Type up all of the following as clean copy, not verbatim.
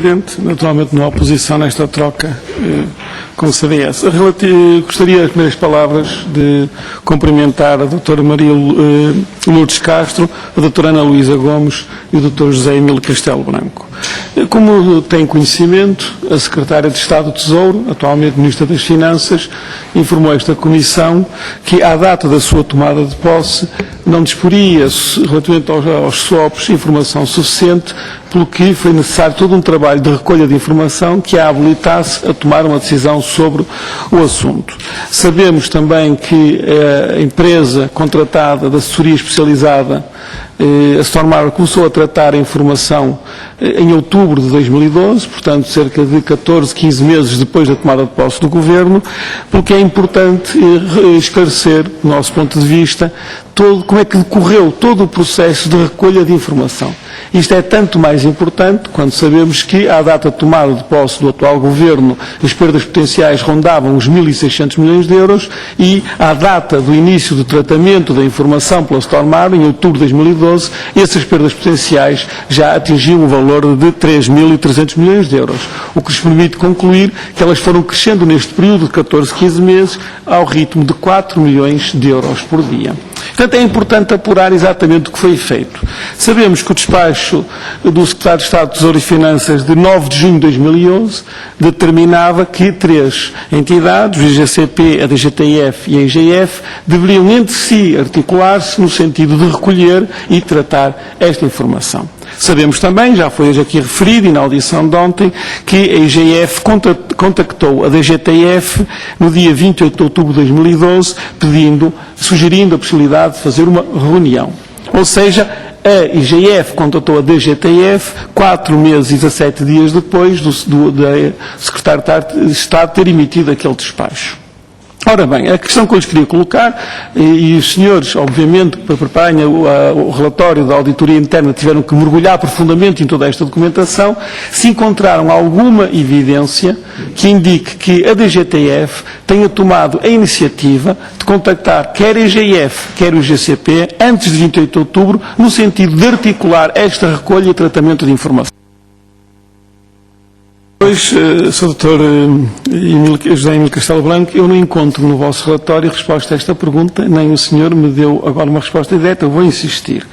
Presidente, naturalmente não há oposição nesta troca com o CDS. Gostaria, as primeiras palavras, de cumprimentar a doutora Maria Lourdes Castro, a doutora Ana Luísa Gomes e o doutor José Emílio Castelo Branco. Como tem conhecimento, a Secretária de Estado do Tesouro, atualmente Ministra das Finanças, informou esta Comissão que, à data da sua tomada de posse, não disporia, relativamente aos swaps, informação suficiente, pelo que foi necessário todo um trabalho de recolha de informação que a habilitasse a tomar uma decisão sobre o assunto. Sabemos também que a empresa contratada da assessoria especializada, a Stormar, começou a tratar a informação em outubro de 2012, portanto cerca de 14, 15 meses depois da tomada de posse do Governo, porque é importante esclarecer, do nosso ponto de vista, como é que decorreu todo o processo de recolha de informação. Isto é tanto mais importante quando sabemos que, à data de tomada de posse do atual Governo, as perdas potenciais rondavam os 1.600 milhões de euros e, à data do início do tratamento da informação pela Stormar, em outubro de 2012, essas perdas potenciais já atingiam o valor de 3.300 milhões de euros, o que nos permite concluir que elas foram crescendo neste período de 14, 15 meses ao ritmo de 4 milhões de euros por dia. Portanto, é importante apurar exatamente o que foi feito. Sabemos que o despacho do Secretário de Estado do Tesouro e Finanças de 9 de junho de 2011 determinava que 3 entidades, o IGCP, a DGTF e a IGF, deveriam entre si articular-se no sentido de recolher e tratar esta informação. Sabemos também, já foi hoje aqui referido e na audição de ontem, que a IGF contactou a DGTF no dia 28 de outubro de 2012, sugerindo a possibilidade de fazer uma reunião. Ou seja, a IGF contatou a DGTF 4 meses e 17 dias depois do Secretário de Estado ter emitido aquele despacho. Ora bem, a questão que eu lhes queria colocar, e os senhores, obviamente, para prepararem o relatório da auditoria interna, tiveram que mergulhar profundamente em toda esta documentação, se encontraram alguma evidência que indique que a DGTF tenha tomado a iniciativa de contactar quer a IGF, quer o IGCP, antes de 28 de outubro, no sentido de articular esta recolha e tratamento de informação. Pois, Sr. Dr. José Emílio Castelo Branco, eu não encontro no vosso relatório resposta a esta pergunta, nem o senhor me deu agora uma resposta direta, eu vou insistir.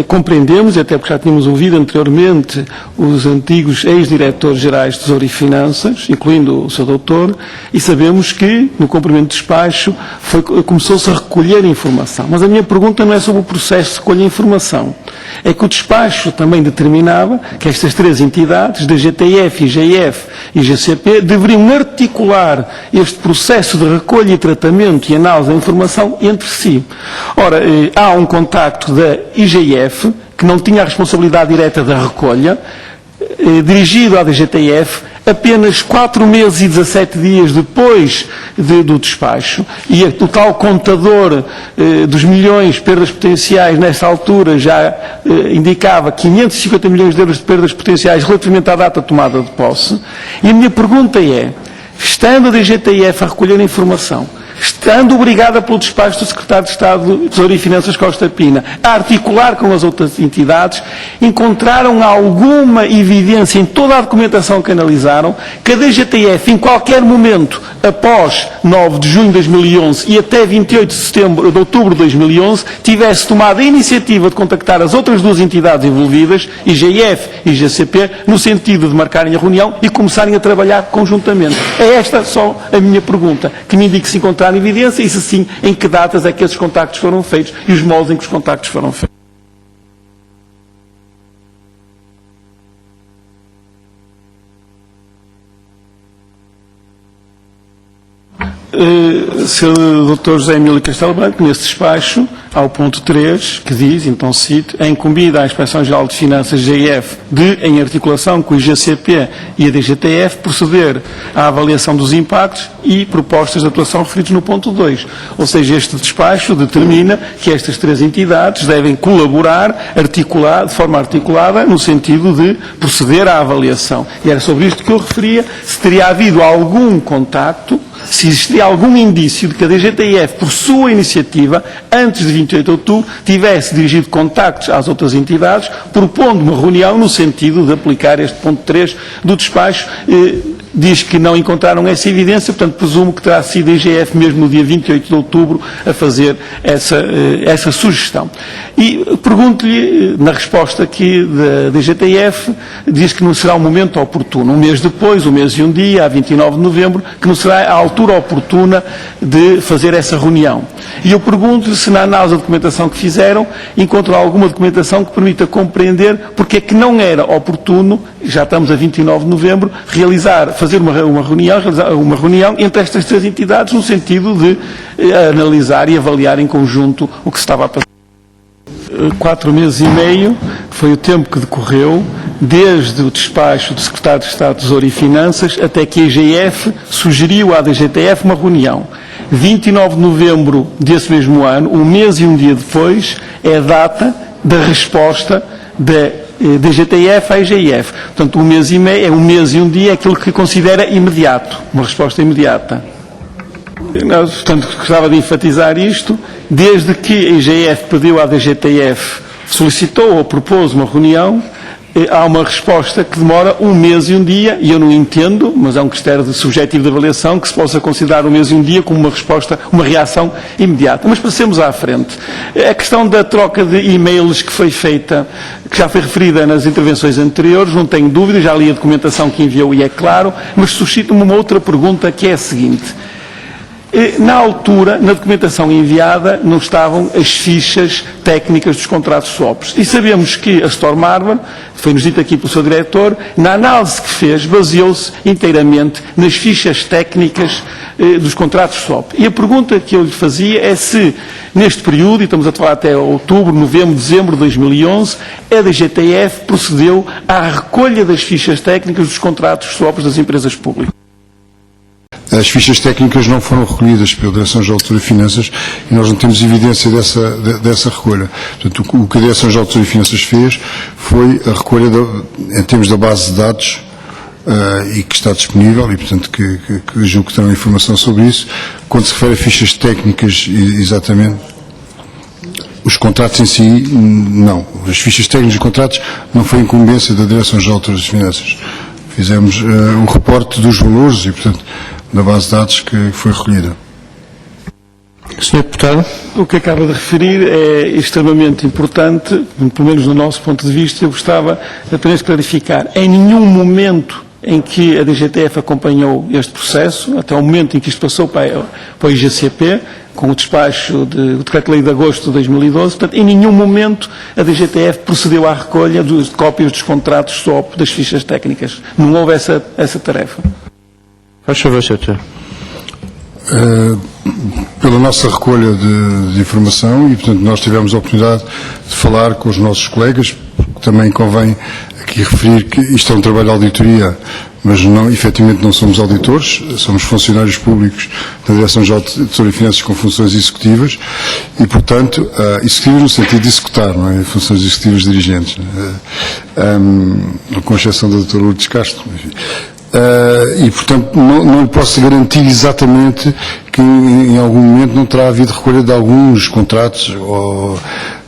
Compreendemos, e até porque já tínhamos ouvido anteriormente os antigos ex-diretores gerais de Tesouro e Finanças, incluindo o Sr. Doutor, e sabemos que, no cumprimento do despacho, começou-se a recolher informação. Mas a minha pergunta não é sobre o processo de recolha de informação. É que o despacho também determinava que estas 3 entidades, DGTF, IGF e IGCP, deveriam articular este processo de recolha e tratamento e análise da informação entre si. Ora, há um contacto da IGF, que não tinha a responsabilidade direta da recolha, dirigido à DGTF, apenas 4 meses e 17 dias depois do despacho, e o tal contador dos milhões de perdas potenciais, nessa altura, já indicava 550 milhões de euros de perdas potenciais relativamente à data de tomada de posse. E a minha pergunta é, estando a DGTF a recolher a informação, estando obrigada pelo despacho do Secretário de Estado do Tesouro e Finanças Costa Pina a articular com as outras entidades, encontraram alguma evidência em toda a documentação que analisaram que a DGTF, em qualquer momento, após 9 de junho de 2011 e até 28 de outubro de 2011, tivesse tomado a iniciativa de contactar as outras 2 entidades envolvidas, IGF e IGCP, no sentido de marcarem a reunião e começarem a trabalhar conjuntamente. É esta só a minha pergunta, que me indique se encontrar evidência e, se sim, em que datas é que esses contactos foram feitos e os moldes em que os contactos foram feitos. Sr. Dr. José Emílio Castelo Branco, nesse despacho, ao ponto 3, que diz, então cito, é incumbida à Inspeção-Geral de Finanças, GF, de, em articulação com o IGCP e a DGTF, proceder à avaliação dos impactos e propostas de atuação referidos no ponto 2. Ou seja, este despacho determina que estas 3 entidades devem colaborar, de forma articulada, no sentido de proceder à avaliação. E era sobre isto que eu referia, se teria havido algum contacto se existia algum indício de que a DGTF, por sua iniciativa, antes de 28 de outubro, tivesse dirigido contactos às outras entidades, propondo uma reunião no sentido de aplicar este ponto 3 do despacho. Diz que não encontraram essa evidência, portanto, presumo que terá sido a IGF mesmo no dia 28 de outubro a fazer essa sugestão. E pergunto-lhe, na resposta aqui da DGTF, diz que não será um momento oportuno. Um mês depois, um mês e um dia, a 29 de novembro, que não será a altura oportuna de fazer essa reunião. E eu pergunto-lhe se na análise da documentação que fizeram, encontram alguma documentação que permita compreender porque é que não era oportuno, já estamos a 29 de novembro, fazer uma reunião entre estas três entidades no sentido de analisar e avaliar em conjunto o que se estava a passar. 4 meses e meio foi o tempo que decorreu desde o despacho do Secretário de Estado de Tesouro e Finanças até que a IGF sugeriu à DGTF uma reunião. 29 de novembro desse mesmo ano, um mês e um dia depois, é a data da resposta da DGTF à IGF. Portanto, um mês e meio, é um mês e um dia, é aquilo que considera imediato, uma resposta imediata. Nós, portanto, gostava de enfatizar isto, desde que a IGF pediu à DGTF, solicitou ou propôs uma reunião, há uma resposta que demora um mês e um dia, e eu não entendo, mas é um critério subjetivo de avaliação, que se possa considerar um mês e um dia como uma resposta, uma reação imediata. Mas passemos à frente. A questão da troca de e-mails que foi feita, que já foi referida nas intervenções anteriores, não tenho dúvida, já li a documentação que enviou e é claro, mas suscita-me uma outra pergunta que é a seguinte. Na altura, na documentação enviada, não estavam as fichas técnicas dos contratos swaps. E sabemos que a Storm Harbor, foi-nos dito aqui pelo seu diretor, na análise que fez, baseou-se inteiramente nas fichas técnicas dos contratos swap. E a pergunta que eu lhe fazia é se, neste período, e estamos a falar até outubro, novembro, dezembro de 2011, a DGTF procedeu à recolha das fichas técnicas dos contratos swaps das empresas públicas. As fichas técnicas não foram recolhidas pela Direção-Geral de Tesouro e Finanças e nós não temos evidência dessa recolha. Portanto, o que a Direção-Geral de Tesouro e Finanças fez foi a recolha em termos da base de dados e que está disponível e, portanto, que julgo que terão informação sobre isso. Quando se refere a fichas técnicas, exatamente, os contratos em si, não. As fichas técnicas dos contratos não foi incumbência da Direção-Geral de Tesouro e Finanças. Fizemos o reporte dos valores e, portanto, da base de dados que foi recolhida. Sr. Deputado. O que acaba de referir é extremamente importante, pelo menos do nosso ponto de vista. Eu gostava apenas de clarificar. Em nenhum momento em que a DGTF acompanhou este processo, até o momento em que isto passou para o IGCP, com o despacho do Decreto-Lei de agosto de 2012, portanto, em nenhum momento a DGTF procedeu à recolha de cópias dos contratos SOP das fichas técnicas. Não houve essa tarefa. Faz favor, Sr. Deputado. Pela nossa recolha de informação e, portanto, nós tivemos a oportunidade de falar com os nossos colegas, porque também convém aqui referir que isto é um trabalho de auditoria, mas não, efetivamente não somos auditores, somos funcionários públicos da Direção-Geral de Tesouro e Finanças com funções executivas e, portanto, executivas no sentido de executar, não é? Funções executivas dirigentes, com exceção da Dra. Lourdes Castro, enfim. E, portanto, não lhe posso garantir exatamente que em algum momento não terá havido recolha de alguns contratos,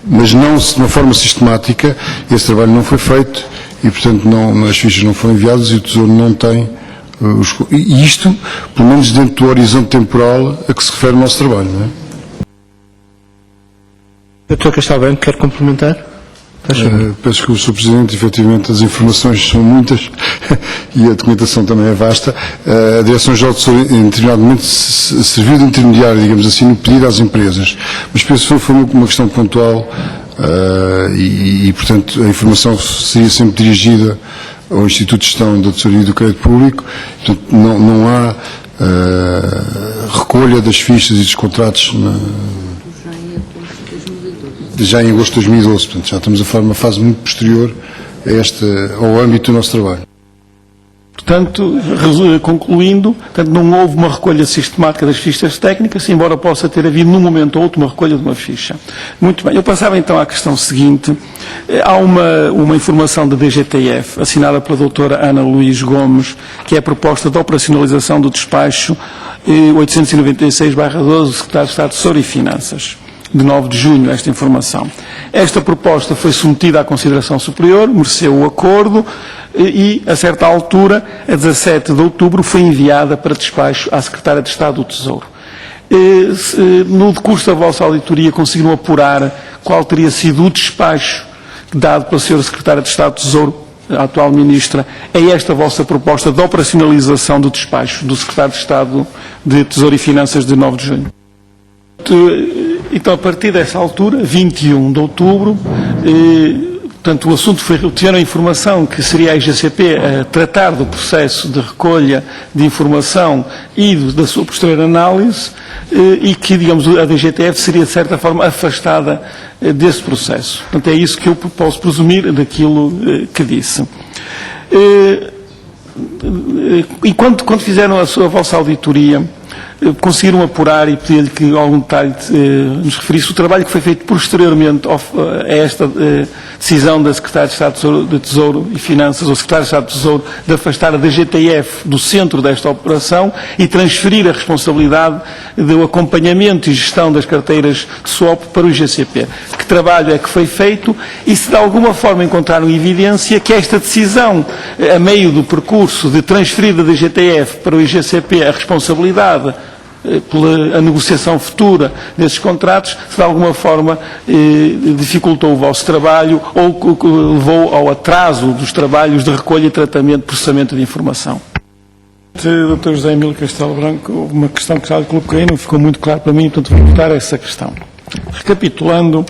mas não de uma forma sistemática. Esse trabalho não foi feito e, portanto, as fichas não foram enviadas e o Tesouro não tem e isto, pelo menos dentro do horizonte temporal a que se refere o nosso trabalho, não é? Dr. Castelbranco, quer complementar? Penso que o Sr. Presidente, efetivamente, as informações são muitas e a documentação também é vasta. A Direção-Geral de Tesouro, em determinado momento, serviu de intermediário, digamos assim, no pedido às empresas. Mas penso que foi uma questão pontual e, portanto, a informação seria sempre dirigida ao Instituto de Gestão da Tesouraria e do Crédito Público. Portanto, não há recolha das fichas e dos contratos já em agosto de 2012, portanto já estamos a falar de uma fase muito posterior ao âmbito do nosso trabalho. Portanto, concluindo, portanto, não houve uma recolha sistemática das fichas técnicas, embora possa ter havido num momento ou outro uma recolha de uma ficha. Muito bem, eu passava então à questão seguinte. Há uma informação da DGTF, assinada pela doutora Ana Luís Gomes, que é a proposta de operacionalização do despacho 896/12 do Secretário de Estado de Tesouro e Finanças, de 9 de junho, esta informação. Esta proposta foi submetida à consideração superior, mereceu o acordo e, a certa altura, a 17 de outubro, foi enviada para despacho à Secretária de Estado do Tesouro. No decurso da vossa auditoria, conseguiram apurar qual teria sido o despacho dado pela Sra. Secretária de Estado do Tesouro, a atual Ministra, é esta vossa proposta de operacionalização do despacho do Secretário de Estado de Tesouro e Finanças de 9 de junho. Então, a partir dessa altura, 21 de outubro, portanto, o assunto foi, tiveram a informação que seria a IGCP a tratar do processo de recolha de informação e da sua posterior análise e que, digamos, a DGTF seria, de certa forma, afastada desse processo. Portanto, é isso que eu posso presumir daquilo que disse. E quando fizeram a vossa auditoria, conseguiram apurar e pedir-lhe que algum detalhe nos referisse o trabalho que foi feito posteriormente a esta decisão da Secretária de Estado de Tesouro e Finanças, ou Secretária de Estado de Tesouro, de afastar a DGTF do centro desta operação e transferir a responsabilidade do acompanhamento e gestão das carteiras de swap para o IGCP. Que trabalho é que foi feito e se de alguma forma encontraram evidência que esta decisão, a meio do percurso de transferir da DGTF para o IGCP a responsabilidade pela negociação futura desses contratos, se de alguma forma dificultou o vosso trabalho ou levou ao atraso dos trabalhos de recolha e tratamento, processamento de informação. Dr. José Emílio Castelo Branco, uma questão que já coloquei, não ficou muito claro para mim, portanto vou botar essa questão. Recapitulando,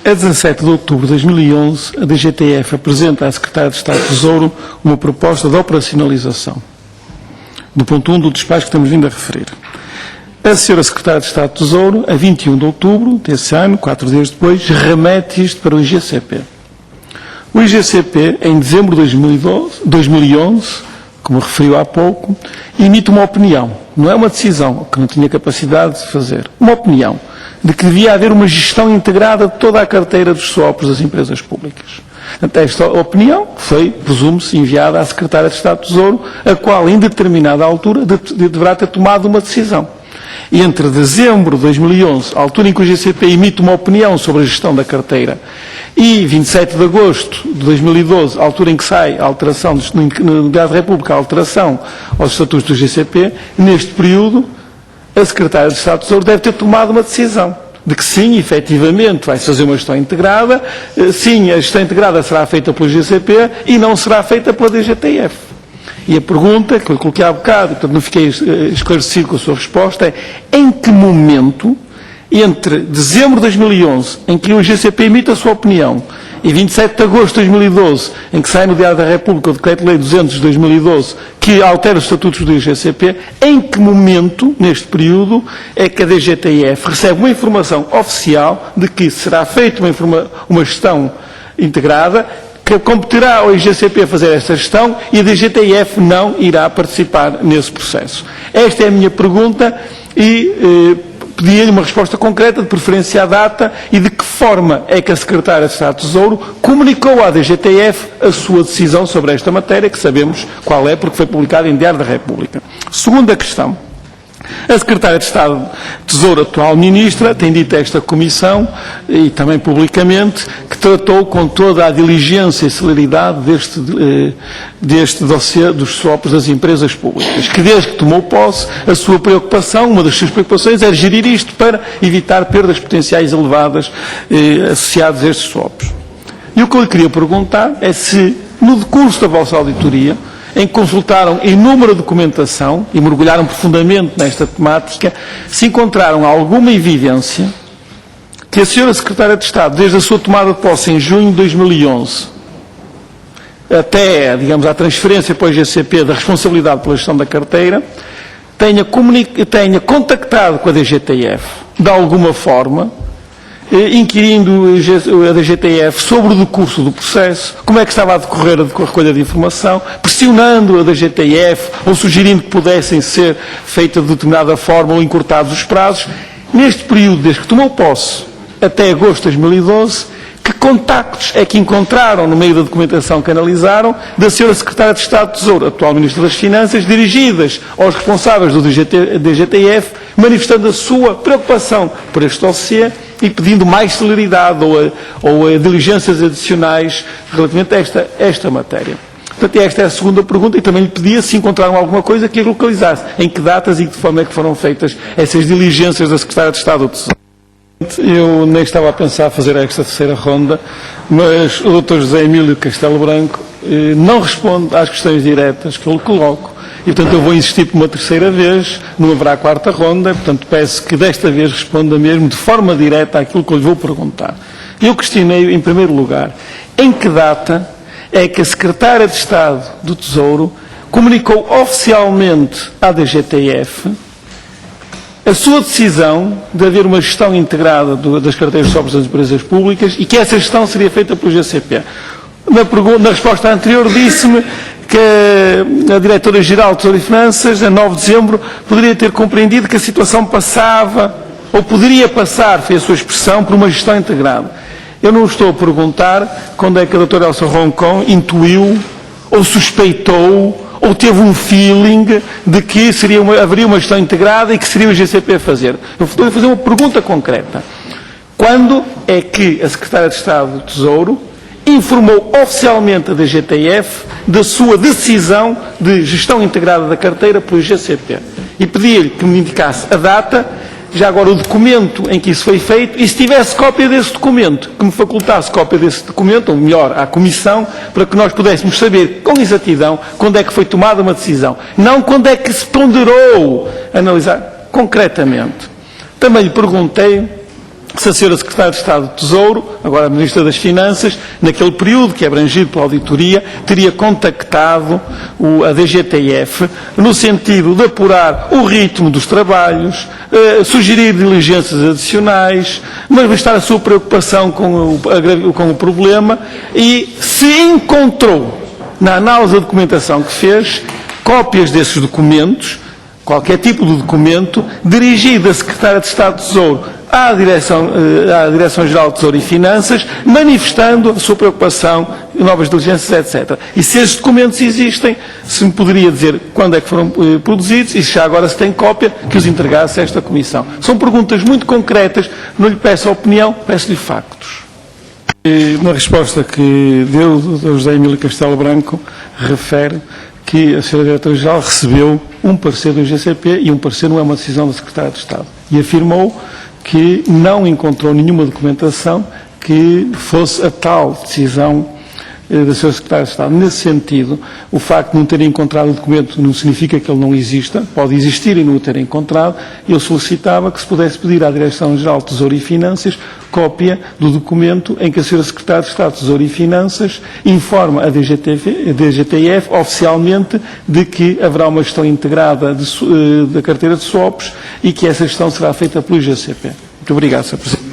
a 17 de outubro de 2011, a DGTF apresenta à Secretária de Estado do Tesouro uma proposta de operacionalização do ponto 1 do despacho que estamos vindo a referir. A Sra. Secretária de Estado do Tesouro, a 21 de outubro desse ano, 4 dias depois, remete isto para o IGCP. O IGCP, em dezembro de 2011, como referiu há pouco, emite uma opinião, não é uma decisão, que não tinha capacidade de fazer, uma opinião, de que devia haver uma gestão integrada de toda a carteira dos swaps das empresas públicas. Esta opinião foi, presume-se, enviada à Secretária de Estado do Tesouro, a qual, em determinada altura, deverá ter tomado uma decisão. E entre dezembro de 2011, a altura em que o IGCP emite uma opinião sobre a gestão da carteira, e 27 de agosto de 2012, a altura em que sai a alteração, no Diário da República, a alteração aos estatutos do IGCP, neste período, a Secretária de Estado do Tesouro deve ter tomado uma decisão de que sim, efetivamente, vai-se fazer uma gestão integrada, sim, a gestão integrada será feita pelo IGCP e não será feita pela DGTF. E a pergunta que eu coloquei há bocado, portanto não fiquei esclarecido com a sua resposta, é em que momento, entre dezembro de 2011, em que o IGCP emite a sua opinião, e 27 de agosto de 2012, em que sai no Diário da República o Decreto-Lei 200 de 2012, que altera os estatutos do IGCP, em que momento, neste período, é que a DGTF recebe uma informação oficial de que será feita uma gestão integrada, que competirá ao IGCP fazer esta gestão e a DGTF não irá participar nesse processo? Esta é a minha pergunta e pedia-lhe uma resposta concreta, de preferência à data, e de que forma é que a Secretária de Estado do Tesouro comunicou à DGTF a sua decisão sobre esta matéria, que sabemos qual é, porque foi publicada em Diário da República. Segunda questão. A Secretária de Estado do Tesouro, atual Ministra, tem dito a esta Comissão, e também publicamente, que tratou com toda a diligência e celeridade deste dossiê dos swaps das empresas públicas, que desde que tomou posse, a sua preocupação, uma das suas preocupações, era gerir isto para evitar perdas potenciais elevadas associadas a estes swaps. E o que eu lhe queria perguntar é se, no decurso da vossa auditoria, em que consultaram inúmera documentação e mergulharam profundamente nesta temática, se encontraram alguma evidência que a Sra. Secretária de Estado, desde a sua tomada de posse em junho de 2011, até, digamos, a transferência para o IGCP da responsabilidade pela gestão da carteira, tenha contactado com a DGTF, de alguma forma, inquirindo a DGTF sobre o decurso do processo, como é que estava a decorrer a recolha de informação, pressionando a DGTF ou sugerindo que pudessem ser feitas de determinada forma ou encurtados os prazos. Neste período, desde que tomou posse até agosto de 2012, que contactos é que encontraram no meio da documentação que analisaram da Sra. Secretária de Estado do Tesouro, atual Ministra das Finanças, dirigidas aos responsáveis do DGTF, manifestando a sua preocupação por este dossiê e pedindo mais celeridade ou diligências adicionais relativamente a esta matéria. Portanto, esta é a segunda pergunta e também lhe pedia se encontraram alguma coisa que a localizasse. Em que datas e de que forma é que foram feitas essas diligências da Secretária de Estado do Tesouro? Eu nem estava a pensar fazer esta terceira ronda, mas o Dr. José Emílio Castelo Branco não responde às questões diretas que eu lhe coloco e, portanto, eu vou insistir por uma terceira vez, não haverá quarta ronda, portanto, peço que desta vez responda mesmo de forma direta àquilo que eu lhe vou perguntar. Eu questionei, em primeiro lugar, em que data é que a Secretária de Estado do Tesouro comunicou oficialmente à DGTF a sua decisão de haver uma gestão integrada das carteiras de sobres das empresas públicas e que essa gestão seria feita pelo GCP. Na resposta anterior disse-me que a Diretora-Geral de Tesouro e Finanças, a 9 de dezembro, poderia ter compreendido que a situação passava, ou poderia passar, foi a sua expressão, por uma gestão integrada. Eu não estou a perguntar quando é que a doutora Elsa Roncon intuiu, ou suspeitou, ou teve um feeling de que haveria uma gestão integrada e que seria o GCP a fazer. Eu estou a fazer uma pergunta concreta. Quando é que a Secretária de Estado do Tesouro informou oficialmente a DGTF da sua decisão de gestão integrada da carteira pelo GCP? E pedi-lhe que me indicasse a data, já agora o documento em que isso foi feito, e se tivesse cópia desse documento, que me facultasse cópia desse documento, ou melhor, à Comissão, para que nós pudéssemos saber com exatidão quando é que foi tomada uma decisão. Não quando é que se ponderou analisar concretamente. Também lhe perguntei se a Sra. Secretária de Estado do Tesouro, agora a Ministra das Finanças, naquele período que é abrangido pela auditoria, teria contactado a DGTF no sentido de apurar o ritmo dos trabalhos, sugerir diligências adicionais, manifestar a sua preocupação com o problema e se encontrou, na análise da documentação que fez, cópias desses documentos, qualquer tipo de documento, dirigido à Secretária de Estado do Tesouro, à Direção-Geral de Tesouro e Finanças, manifestando a sua preocupação em novas diligências, etc. E se esses documentos existem, se me poderia dizer quando é que foram produzidos e se já agora se tem cópia, que os entregasse a esta Comissão. São perguntas muito concretas, não lhe peço a opinião, peço-lhe factos. Na resposta que deu o Dr. José Emílio Castelo Branco, refere que a Sra. Diretora-Geral recebeu um parecer do GCP e um parecer não é uma decisão da Secretária de Estado. E afirmou que não encontrou nenhuma documentação que fosse a tal decisão da Sra. Secretária de Estado. Nesse sentido, o facto de não ter encontrado o documento não significa que ele não exista, pode existir e não o ter encontrado. Eu solicitava que se pudesse pedir à Direção-Geral de Tesouro e Finanças cópia do documento em que a Sra. Secretária de Estado de Tesouro e Finanças informa a DGTF oficialmente de que haverá uma gestão integrada da carteira de swaps e que essa gestão será feita pelo GCP. Muito obrigado, Sr. Presidente.